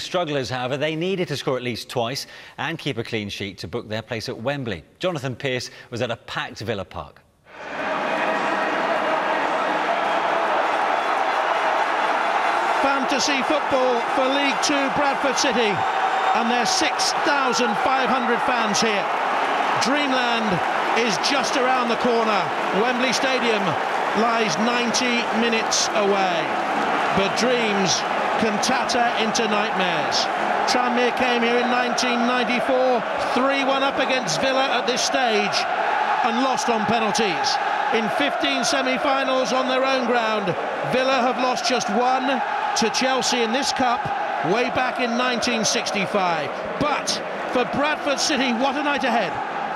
strugglers, however, they needed to score at least twice and keep a clean sheet to book their place at Wembley. Jonathan Pearce was at a packed Villa Park. Fantasy football for League Two Bradford City, and there's 6,500 fans here. Dreamland is just around the corner. Wembley Stadium lies 90 minutes away, but dreams can tatter into nightmares. Tranmere came here in 1994, 3-1 up against Villa at this stage and lost on penalties. In 15 semi-finals on their own ground, Villa have lost just one to Chelsea in this cup way back in 1965. But for Bradford City, what a night ahead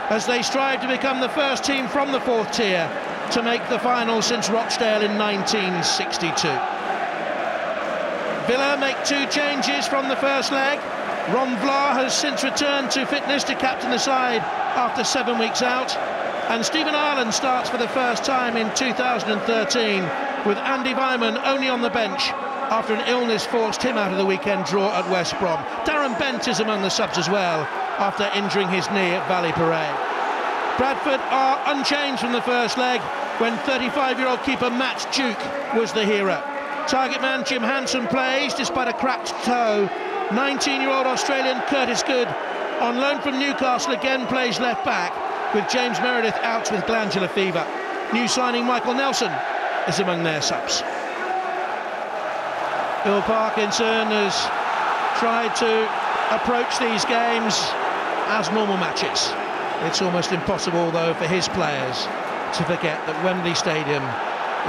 as they strive to become the first team from the fourth tier to make the final since Rochdale in 1962. Villa make two changes from the first leg. Ron Vlaar has since returned to fitness to captain the side after 7 weeks out, and Stephen Ireland starts for the first time in 2013 with Andy Weimann only on the bench after an illness forced him out of the weekend draw at West Brom. Darren Bent is among the subs as well after injuring his knee at Valley Parade. Bradford are unchanged from the first leg when 35-year-old keeper Matt Duke was the hero. Target man Jim Hansen plays despite a cracked toe. 19-year-old Australian Curtis Good, on loan from Newcastle, again plays left back, with James Meredith out with glandular fever. New signing Michael Nelson is among their subs. Bill Parkinson has tried to approach these games as normal matches. It's almost impossible, though, for his players to forget that Wembley Stadium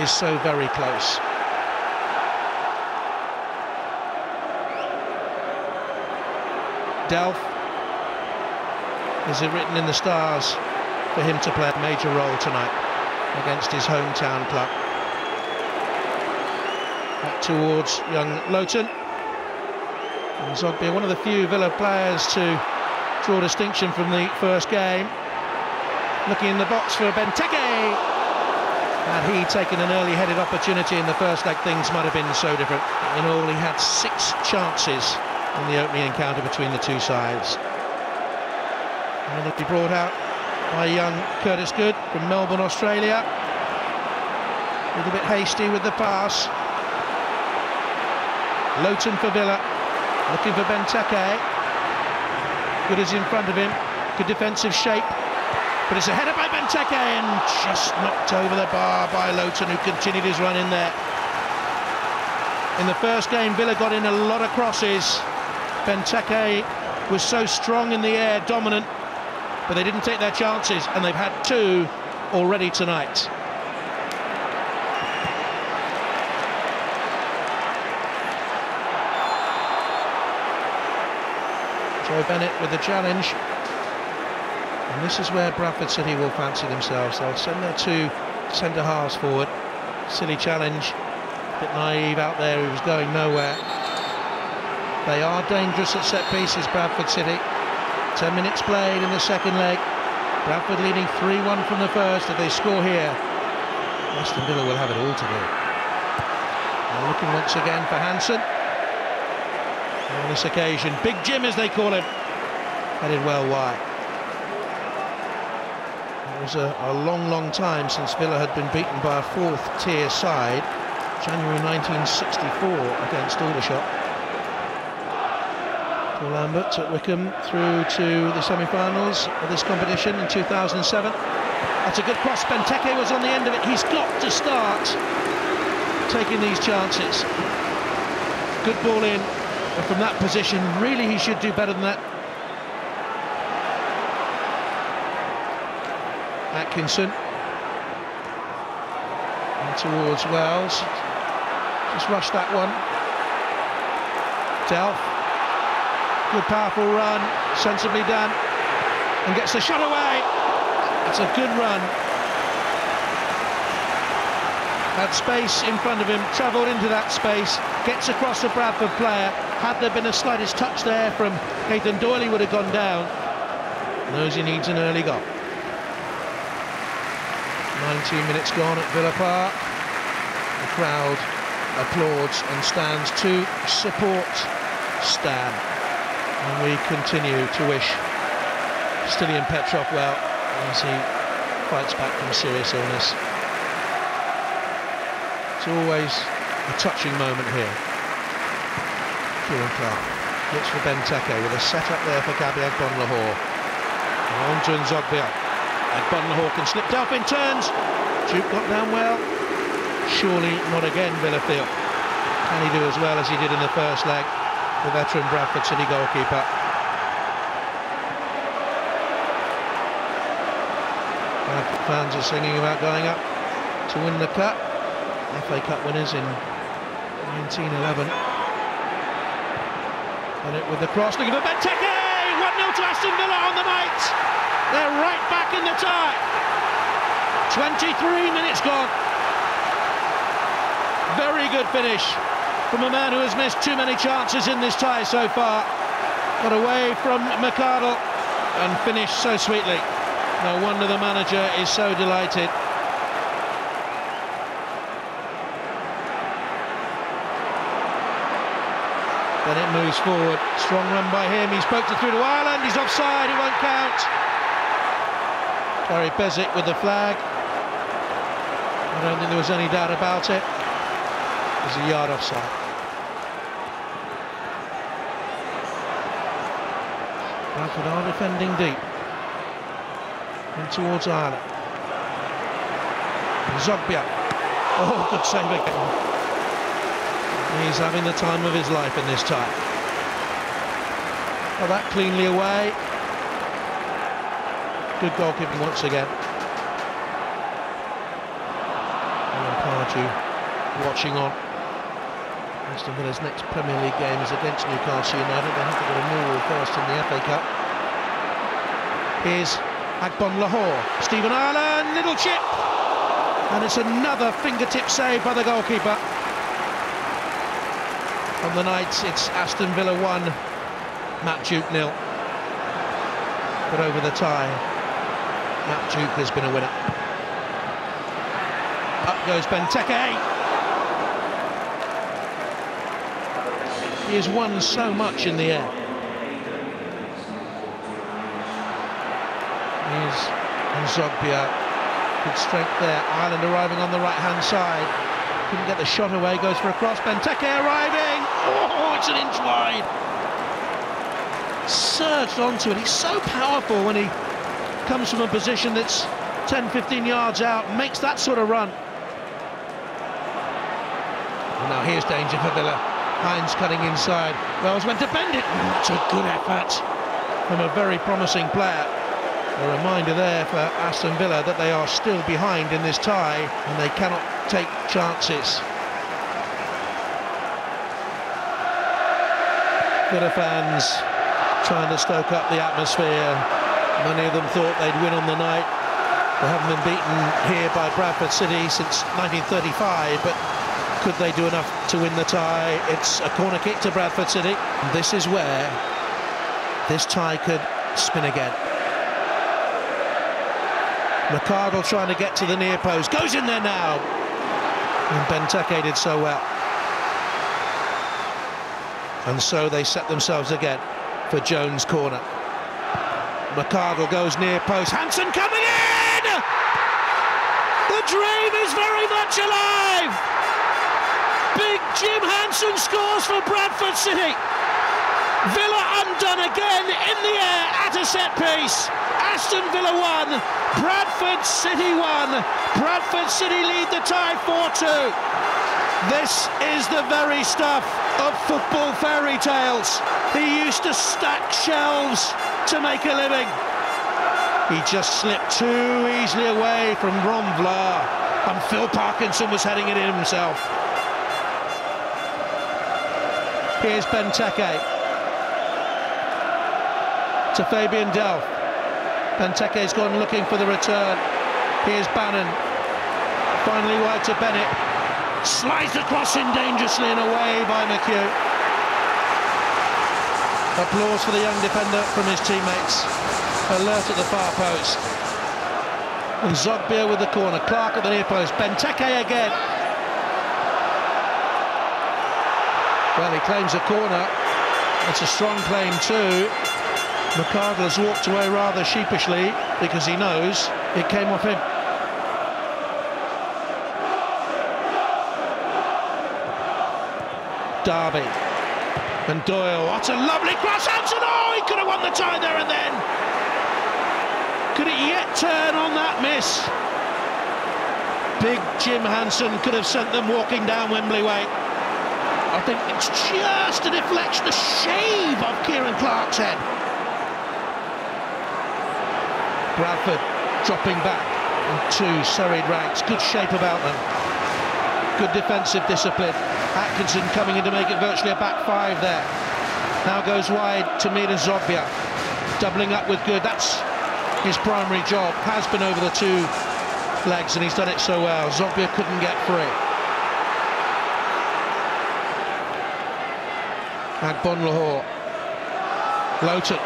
is so very close. Delph, is it written in the stars for him to play a major role tonight against his hometown club? Back towards young Lowton. And Zogby, one of the few Villa players to draw distinction from the first game. Looking in the box for Benteke. Had he taken an early-headed opportunity in the first leg, things might have been so different. In all, he had 6 chances in the opening encounter between the two sides. And it'll be brought out by young Curtis Good from Melbourne, Australia. A little bit hasty with the pass. Lowton for Villa, looking for Benteke. Good is in front of him, good defensive shape, but it's a header by Benteke and just knocked over the bar by Lowton, who continued his run in there. In the first game, Villa got in a lot of crosses. Benteke was so strong in the air, dominant, but they didn't take their chances, and they've had 2 already tonight. Joe Bennett with the challenge, and this is where Bradford City will fancy themselves. They'll send their 2 centre halves forward. Silly challenge, a bit naive out there, he was going nowhere. They are dangerous at set pieces, Bradford City. 10 minutes played in the second leg. Bradford leading 3-1 from the first. If they score here, Aston Villa will have it all to do. And looking once again for Hansen. On this occasion, Big Jim as they call him, headed well wide. It was a long time since Villa had been beaten by a fourth-tier side. January 1964 against Aldershot. Paul Lambert at Wickham through to the semi-finals of this competition in 2007. That's a good cross. Benteke was on the end of it. He's got to start taking these chances. Good ball in. And from that position, really he should do better than that. Atkinson. And towards Wells. Just rushed that one. Delph. Good powerful run, sensibly done. And gets the shot away. It's a good run. Had space in front of him, travelled into that space, gets across the Bradford player. Had there been a slightest touch there from Nathan Doyle, he would have gone down. Knows he needs an early goal. 19 minutes gone at Villa Park. The crowd applauds and stands to support Stan. And we continue to wish Stilian Petrov well as he fights back from serious illness. It's always a touching moment here. Kieran Clark looks for Benteke with a set-up there for Gabi Agbonlahor. On to Nzogbia. Agbonlahor can slip. Delphin turns. Duke got down well. Surely not again, Villa feel. Can he do as well as he did in the first leg? The veteran Bradford City goalkeeper. Bradford fans are singing about going up to win the cup. FA Cup winners in 1911. And it with the cross, looking for Benteke! 1-0 to Aston Villa on the night. They're right back in the tie. 23 minutes gone. Very good finish from a man who has missed too many chances in this tie so far. Got away from McArdle and finished so sweetly. No wonder the manager is so delighted. Bennett moves forward. Strong run by him. He's poked it through to Ireland. He's offside. It won't count. Gary Bezic with the flag. I don't think there was any doubt about it. There's a yard offside. Bradford are defending deep. And towards Ireland. Zogbia. Oh, good save again. He's having the time of his life in this tie. Oh, that cleanly away. Good goalkeeping once again. And Pardew watching on. Aston Villa's next Premier League game is against Newcastle United. They have to go to Millwall first in the FA Cup. Here's Agbonlahor. Stephen Ireland, little chip. And it's another fingertip save by the goalkeeper. On the night, it's Aston Villa 1, Matt Duke 0. But over the tie, Matt Duke has been a winner. Up goes Benteke. He has won so much in the air. Here's Nzogbia. Good strength there. Ireland arriving on the right-hand side. Couldn't get the shot away, goes for a cross. Benteke arriving. Oh, it's an inch wide. Surged onto it. He's so powerful when he comes from a position that's 10-15 yards out, makes that sort of run. And now here's danger for Villa. Hines cutting inside. Wells went to bend it. That's a good effort from a very promising player. A reminder there for Aston Villa that they are still behind in this tie and they cannot take chances. Villa fans trying to stoke up the atmosphere. Many of them thought they'd win on the night. They haven't been beaten here by Bradford City since 1935, but could they do enough to win the tie? It's a corner kick to Bradford City. And this is where this tie could spin again. McArdle trying to get to the near post, goes in there now. And Benteke did so well. And so they set themselves again for Jones' corner. McArdle goes near post, Hansen coming in! The dream is very much alive! Big Jim Hansen scores for Bradford City. Villa undone again in the air at a set piece. Aston Villa 1, Bradford City 1. Bradford City lead the tie 4-2. This is the very stuff of football fairy tales. He used to stack shelves to make a living. He just slipped too easily away from Ron Vlaar, and Phil Parkinson was heading it in himself. Here's Benteke to Fabian Delph. Benteke's gone looking for the return. Here's Bannon. Finally wide to Bennett. Slides the cross in dangerously and away by McHugh. Applause for the young defender from his teammates. Alert at the far post. And Zogbia with the corner. Clark at the near post. Benteke again. Well, he claims a corner. It's a strong claim too. McArdle has walked away rather sheepishly because he knows it came off him. Derby and Doyle. What a lovely cross, Hansen! Oh, he could have won the tie there and then. Could it yet turn on that miss? Big Jim Hansen could have sent them walking down Wembley Way. I think it's just a deflection, a shave of Kieran Clark's head. Bradford dropping back in two serried ranks. Good shape about them. Good defensive discipline. Atkinson coming in to make it virtually a back five there. Now goes wide to Milan Zogbia. Doubling up with Good. That's his primary job. Has been over the two legs and he's done it so well. Zogbia couldn't get free. Agbon Lahore. Loughton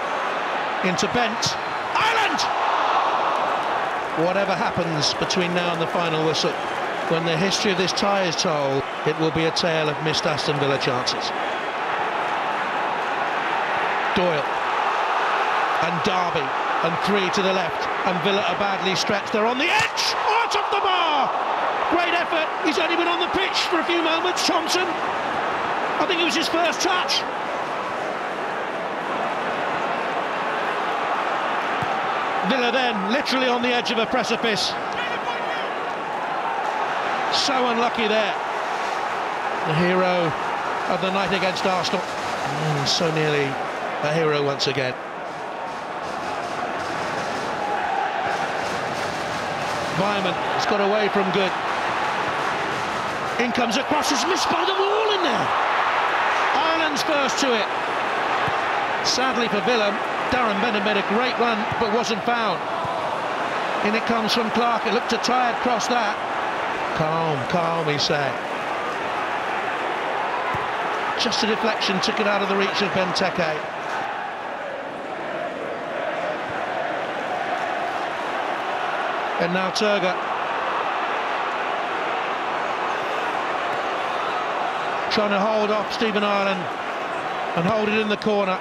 into Bent. Ireland! Whatever happens between now and the final whistle, when the history of this tie is told, it will be a tale of missed Aston Villa chances. Doyle and Derby and three to the left, and Villa are badly stretched. They're on the edge. Oh, it's off the bar. Great effort. He's only been on the pitch for a few moments, Thompson. I think it was his first touch. Villa then literally on the edge of a precipice. So unlucky there. The hero of the night against Arsenal. So nearly a hero once again. Vyman has got away from Good. In comes a cross, is missed by them all in there. Ireland's first to it. Sadly for Villa, Darren Bennett made a great run but wasn't found. In it comes from Clark. It looked a tired cross that. Calm, he said. Just a deflection took it out of the reach of Benteke. And now Turger. Trying to hold off Stephen Ireland and hold it in the corner.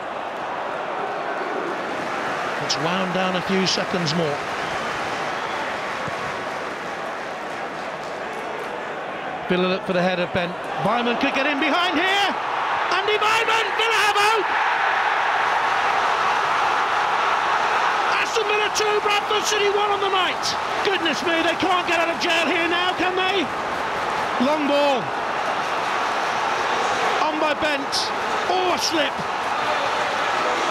It's wound down a few seconds more. Villa look for the head of Ben. Vyman could get in behind here. Andy Vyman, Villa have hope. Aston Villa 2, Bradford City 1 on the night. Goodness me, they can't get out of jail here now, can they? Long ball. On by Bent. Oh, a slip.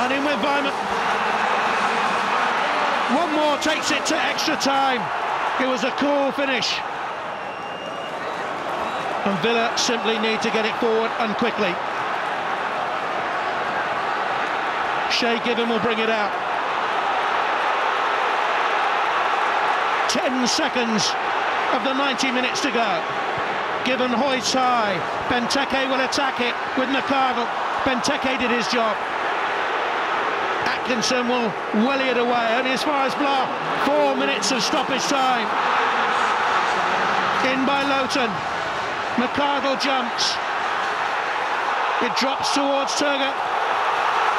And in with Vyman. One more takes it to extra time. It was a cool finish. And Villa simply need to get it forward and quickly. Shay Given will bring it out. 10 seconds of the 90 minutes to go. Given hoists high. Benteke will attack it with McArdle. Benteke did his job. Atkinson will welly it away. Only as far as Blah. 4 minutes of stoppage time. In by Loughton. McArdle jumps. It drops towards Turger.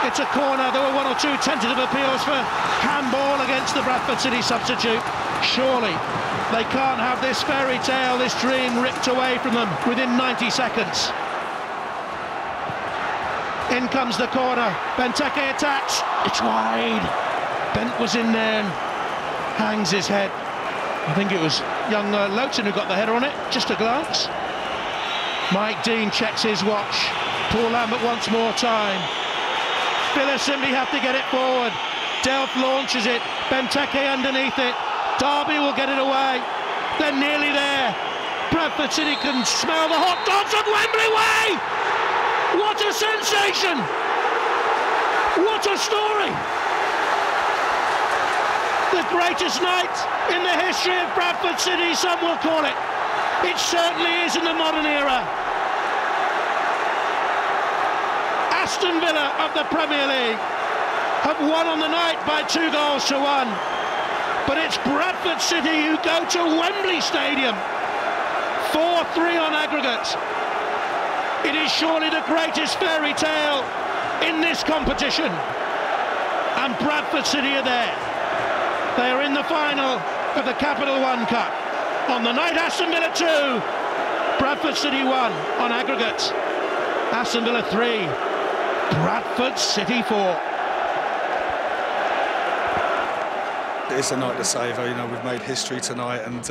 It's a corner. There were one or two tentative appeals for handball against the Bradford City substitute. Surely they can't have this fairy tale, this dream ripped away from them within 90 seconds. In comes the corner. Benteke attacks. It's wide. Bent was in there and hangs his head. I think it was young Loughton who got the header on it. Just a glance. Mike Dean checks his watch. Paul Lambert wants more time. Villa simply have to get it forward. Delph launches it. Benteke underneath it. Derby will get it away. They're nearly there. Bradford City can smell the hot dogs on Wembley Way. What a sensation! What a story! The greatest night in the history of Bradford City, some will call it. It certainly is in the modern era. Aston Villa of the Premier League have won on the night by 2 goals to 1. But it's Bradford City who go to Wembley Stadium. 4-3 on aggregate. It is surely the greatest fairy tale in this competition. And Bradford City are there. They are in the final of the Capital One Cup. On the night, Aston Villa 2, Bradford City 1 on aggregate. Aston Villa 3, Bradford City 4. It's a night to savour. We've made history tonight, and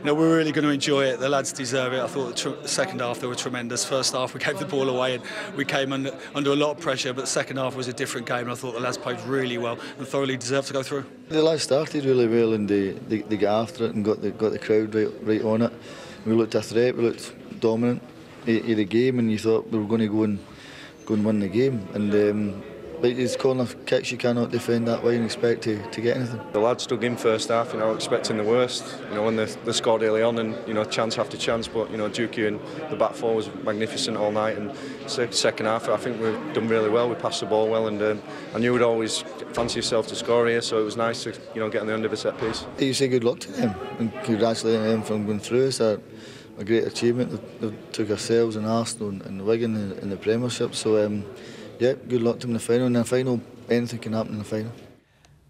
we're really going to enjoy it. The lads deserve it. I thought the second half they were tremendous. First half we gave the ball away and we came under a lot of pressure, but the second half was a different game, and I thought the lads played really well and thoroughly deserved to go through. The lads started really well, and they got after it and got the crowd right on it. We looked a threat. We looked dominant in the game, and you thought we were going to go and win the game. And like these corner kicks, you cannot defend that way and expect to get anything. The lads dug in first half, expecting the worst. When they scored early on, and chance after chance. But Dookie and the back four was magnificent all night. And second half, I think we've done really well. We passed the ball well, and I knew we'd always fancy yourself to score here. So it was nice to get on the end of a set piece. You say good luck to them and congratulate them from going through. It's a great achievement. They took ourselves and Aston and Wigan in the Premiership. So. Yeah, good luck to them in the final. In the final, anything can happen in the final.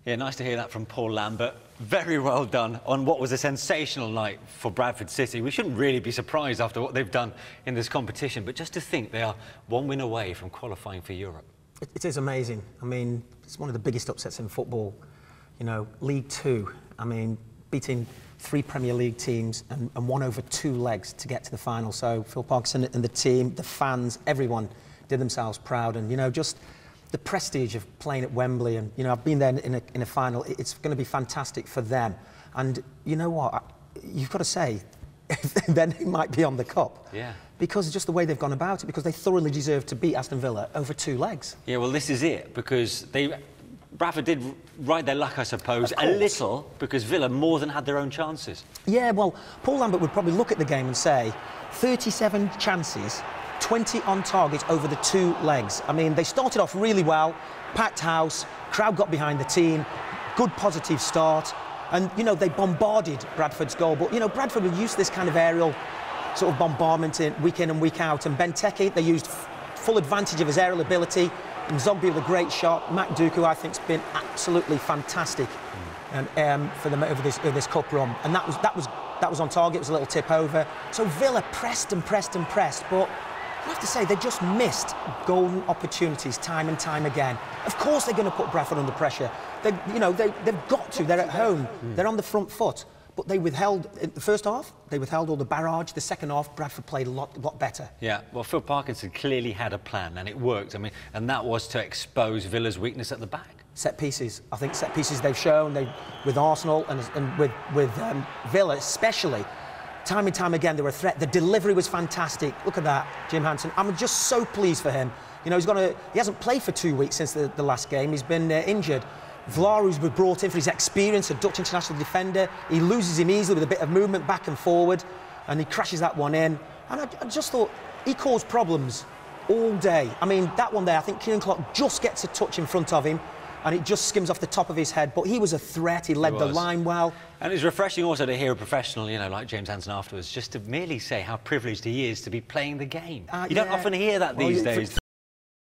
Yeah, nice to hear that from Paul Lambert. Very well done on what was a sensational night for Bradford City. We shouldn't really be surprised after what they've done in this competition, but just to think they are one win away from qualifying for Europe. It is amazing. I mean, it's one of the biggest upsets in football. League Two. I mean, beating 3 Premier League teams and won over 2 legs to get to the final. So Phil Parkinson and the team, the fans, everyone did themselves proud, and just the prestige of playing at Wembley, and I've been there in a final. It's going to be fantastic for them, and you know what, you've got to say, their name might be on the cup. Yeah. Because just the way they've gone about it, because they thoroughly deserve to beat Aston Villa over 2 legs. Yeah, well, this is it, because Bradford did ride their luck, I suppose, a little, because Villa more than had their own chances. Yeah, well, Paul Lambert would probably look at the game and say, 37 chances, 20 on target over the 2 legs. I mean, they started off really well, packed house, crowd got behind the team, good positive start, and, they bombarded Bradford's goal. But, Bradford were used to this kind of aerial sort of bombardment week in and week out, and Benteke, they used full advantage of his aerial ability, and Zogby with a great shot. Mac Dooku, I think, has been absolutely fantastic for them over this cup run, and that was on target. It was a little tip over. So Villa pressed and pressed and pressed, but I have to say, they just missed golden opportunities time and time again. Of course they're going to put Bradford under pressure. They've got to. They're at home. They're on the front foot. But they withheld, in the first half, they withheld all the barrage. The second half, Bradford played a lot better. Yeah, well, Phil Parkinson clearly had a plan, and it worked. I mean, and that was to expose Villa's weakness at the back. Set pieces. I think set pieces they've shown, with Arsenal and with Villa especially, time and time again, they were a threat. The delivery was fantastic. Look at that, Jim Hansen. I'm just so pleased for him. He hasn't played for 2 weeks since the last game. He's been injured. Vlaho's been brought in for his experience, a Dutch international defender. He loses him easily with a bit of movement back and forward, and he crashes that one in. And I just thought he caused problems all day. I mean, that one there, I think Kieran Clark just gets a touch in front of him, and it just skims off the top of his head. But he was a threat. He led the line well. And it's refreshing also to hear a professional, like James Hansen afterwards, just to merely say how privileged he is to be playing the game. You don't often hear that these days.